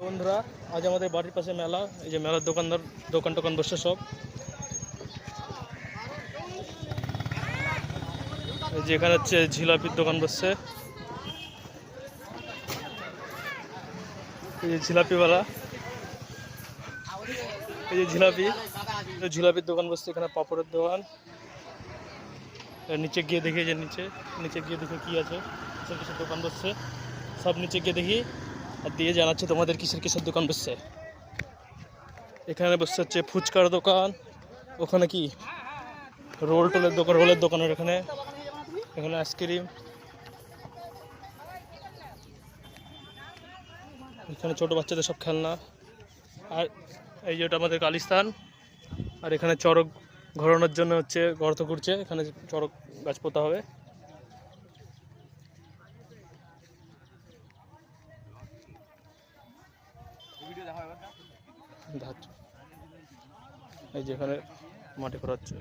বন্ধুরা, আজ আমাদের বাড়ির পাশে মেলা। এই যে মেলার দোকান টোকান বসছে সব। এই যে এখানে হচ্ছে জিলাপির দোকান বসছে। এই যে জিলাপিওয়ালা, এই যে জিলাপির দোকান বসছে। এখানে পাপড়ের দোকান। নিচে গিয়ে দেখি, যে নিচে গিয়ে দেখি কি আছে, কিসের কিসের দোকান বসছে সব নিচে গিয়ে দেখি আর দিয়ে জানাচ্ছে তোমাদের কিসের কিসের দোকান বসছে। এখানে বসছে হচ্ছে ফুচকার দোকান, ওখানে কি রোলের দোকান, এখানে আইসক্রিম, এখানে ছোট বাচ্চাদের সব খেলনা। আর এই যেটা আমাদের কালিস্তান। আর এখানে চড়ক ঘোরানোর জন্য হচ্ছে গর্ত করছে, এখানে চড়ক গাছ পোতা হবে। এই যে এখানে মাটি করা হচ্ছে।